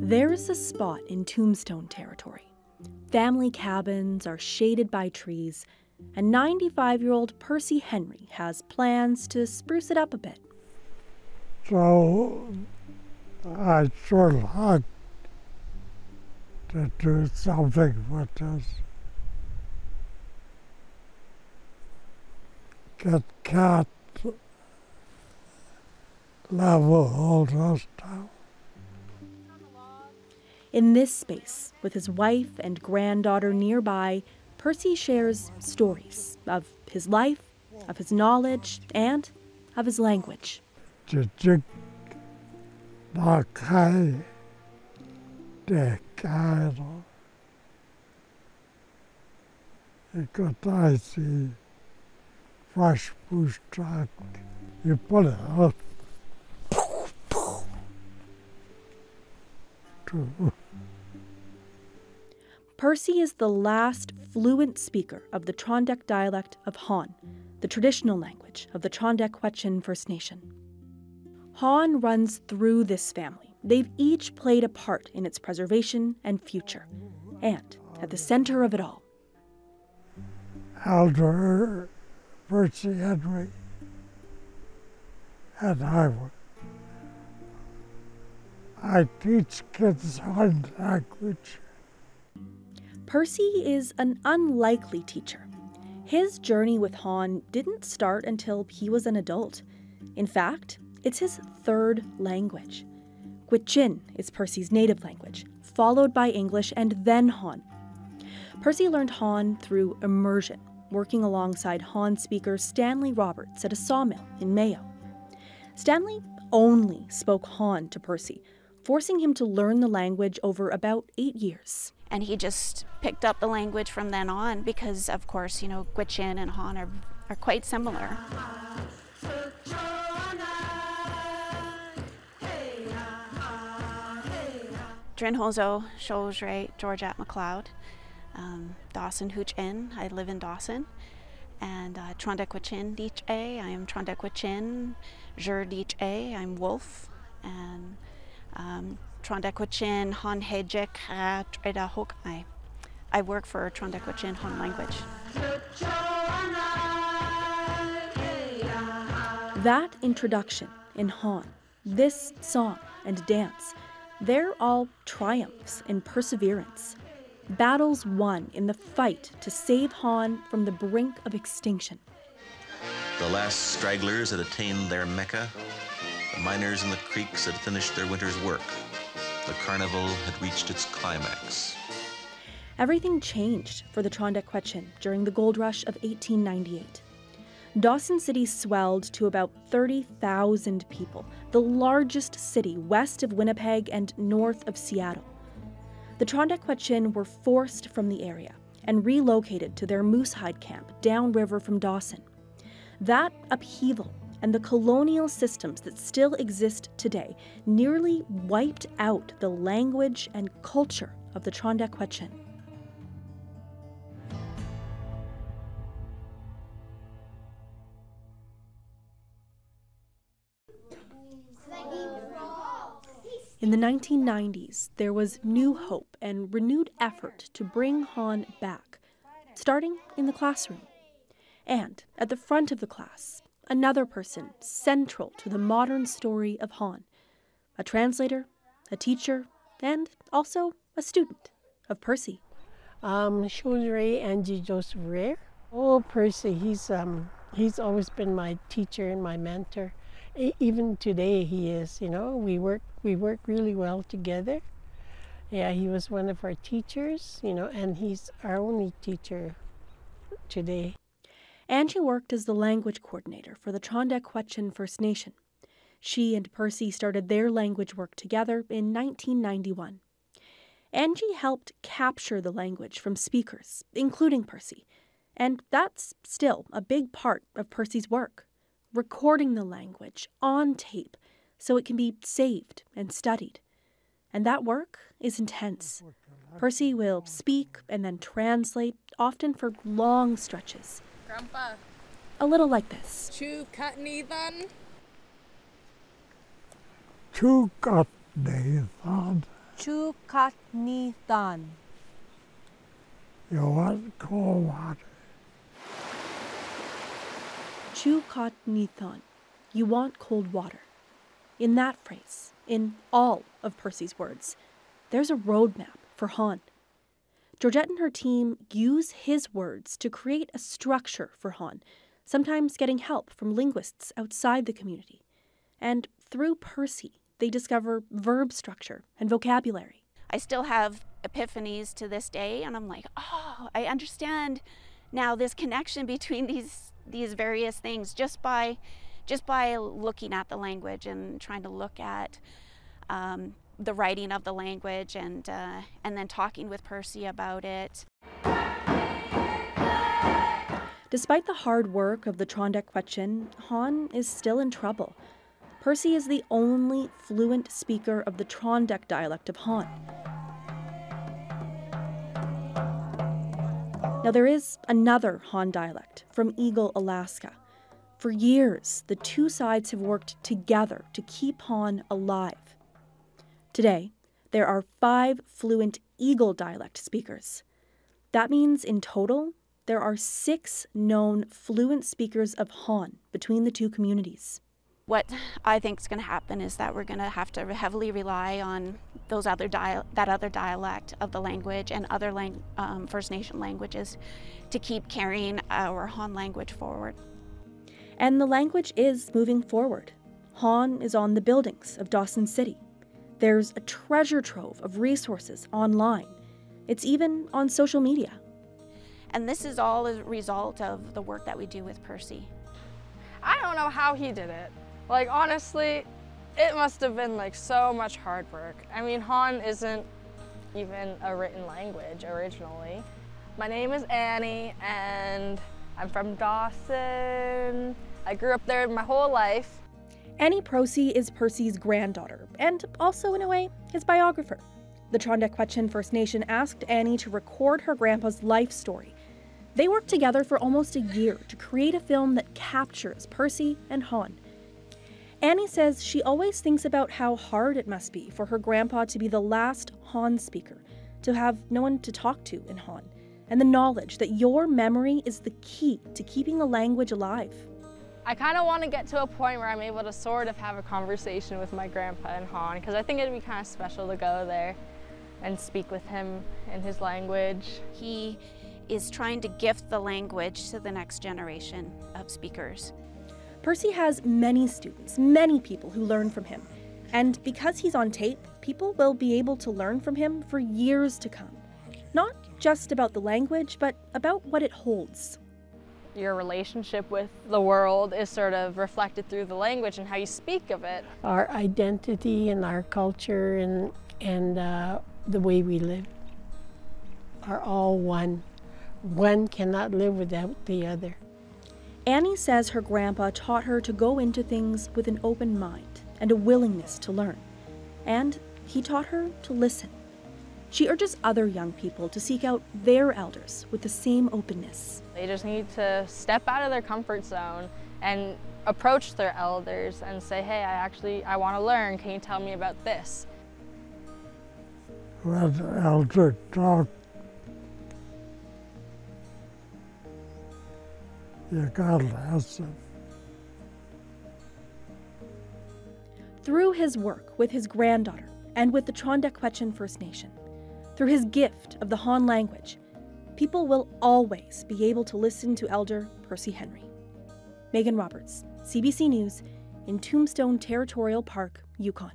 There's a spot in Tombstone territory. Family cabins are shaded by trees, and 95-year-old Percy Henry has plans to spruce it up a bit. So I sure like to do something with this. Get cat level all this down. In this space, with his wife and granddaughter nearby, Percy shares stories of his life, of his knowledge, and of his language. Tr'ondëk Hwëch'in de Cairo. You got icy fresh bush track. You put it up. Percy is the last fluent speaker of the Tr'ondëk dialect of Han, the traditional language of the Tr'ondëk Hwëch'in First Nation. Han runs through this family. They've each played a part in its preservation and future. And at the center of it all, Elder Percy Henry and I teach kids Han language. Percy is an unlikely teacher. His journey with Han didn't start until he was an adult. In fact, it's his third language. Hwëch'in is Percy's native language, followed by English and then Han. Percy learned Han through immersion, working alongside Han speaker Stanley Roberts at a sawmill in Mayo. Stanley only spoke Han to Percy, forcing him to learn the language over about 8 years. And he just picked up the language from then on because, of course, Hwëch'in and Han are quite similar. Tr'ondëk Hwëch'in, Georgia McLeod, Dawson Hwëch'in, I live in Dawson, and Tr'ondëk Hwëch'in Hwëch'in, I am Tr'ondëk Hwëch'in, Hwëch'in, I'm Wolf, and Tr'ondëk Hwëch'in Han Hejik Tr'ondëk Hwëch'in. I work for Tr'ondëk Hwëch'in Han language. That introduction in Han, this song and dance, they're all triumphs in perseverance. Battles won in the fight to save Han from the brink of extinction. The last stragglers had attained their Mecca. The miners in the creeks had finished their winter's work. The carnival had reached its climax. Everything changed for the Tr'ondëk Hwëch'in during the gold rush of 1898. Dawson City swelled to about 30,000 people, the largest city west of Winnipeg and north of Seattle. The Tr'ondëk Hwëch'in were forced from the area and relocated to their Moosehide camp downriver from Dawson. That upheaval and the colonial systems that still exist today nearly wiped out the language and culture of the Tr'ondëk Hwëch'in. In the 1990s, there was new hope and renewed effort to bring Han back, starting in the classroom. And at the front of the class, another person central to the modern story of Han, a translator, a teacher, and also a student of Percy. Shulray Angie Joseph Rare. Oh, Percy, he's always been my teacher and my mentor. Even today he is, we work really well together. Yeah, he was one of our teachers, and he's our only teacher today. Angie worked as the language coordinator for the Tr'ondëk Hwëch'in First Nation. She and Percy started their language work together in 1991. Angie helped capture the language from speakers, including Percy. And that's still a big part of Percy's work, recording the language on tape so it can be saved and studied. And that work is intense. Percy will speak and then translate, often for long stretches. Grandpa. A little like this. Chu Katni then? Chu Katni then. Chukatnithan. You want cold water? Chukatnithan. You want cold water. In that phrase, in all of Percy's words, there's a roadmap for Han. Georgette and her team use his words to create a structure for Han, sometimes getting help from linguists outside the community. And through Percy, they discover verb structure and vocabulary. I still have epiphanies to this day, and I'm like, oh, I understand now this connection between these various things just by looking at the language and trying to look at the writing of the language and then talking with Percy about it. Despite the hard work of the Tr'ondëk Hwëch'in, Han is still in trouble. Percy is the only fluent speaker of the Tr'ondëk dialect of Han. Now there is another Han dialect from Eagle, Alaska. For years, the two sides have worked together to keep Han alive. Today, there are 5 fluent Eagle dialect speakers. That means in total, there are 6 known fluent speakers of Han between the two communities. What I think is going to happen is that we're going to have to heavily rely on that other dialect of the language and other First Nation languages to keep carrying our Han language forward. And the language is moving forward. Han is on the buildings of Dawson City. There's a treasure trove of resources online. It's even on social media. And this is all a result of the work that we do with Percy. I don't know how he did it. Like, honestly, it must have been like so much hard work. I mean, Han isn't even a written language originally. My name is Annie, and I'm from Dawson. I grew up there my whole life. Annie Prosy is Percy's granddaughter, and also, in a way, his biographer. The Tr'ondëk Hwëch'in First Nation asked Annie to record her grandpa's life story. They worked together for almost a year to create a film that captures Percy and Han. Annie says she always thinks about how hard it must be for her grandpa to be the last Han speaker, to have no one to talk to in Han, and the knowledge that your memory is the key to keeping a language alive. I kind of want to get to a point where I'm able to sort of have a conversation with my grandpa in Han, because I think it'd be kind of special to go there and speak with him in his language. He is trying to gift the language to the next generation of speakers. Percy has many students, many people who learn from him. And because he's on tape, people will be able to learn from him for years to come. Not just about the language, but about what it holds. Your relationship with the world is sort of reflected through the language and how you speak of it. Our identity and our culture and the way we live are all one. One cannot live without the other. Annie says her grandpa taught her to go into things with an open mind and a willingness to learn. And he taught her to listen. She urges other young people to seek out their elders with the same openness. They just need to step out of their comfort zone and approach their elders and say, hey, I want to learn. Can you tell me about this? When the elder talk, you gotta listen. Through his work with his granddaughter and with the Tr'ondëk Hwëch'in First Nation, through his gift of the Han language, people will always be able to listen to Elder Percy Henry. Megan Roberts, CBC News, in Tombstone Territorial Park, Yukon.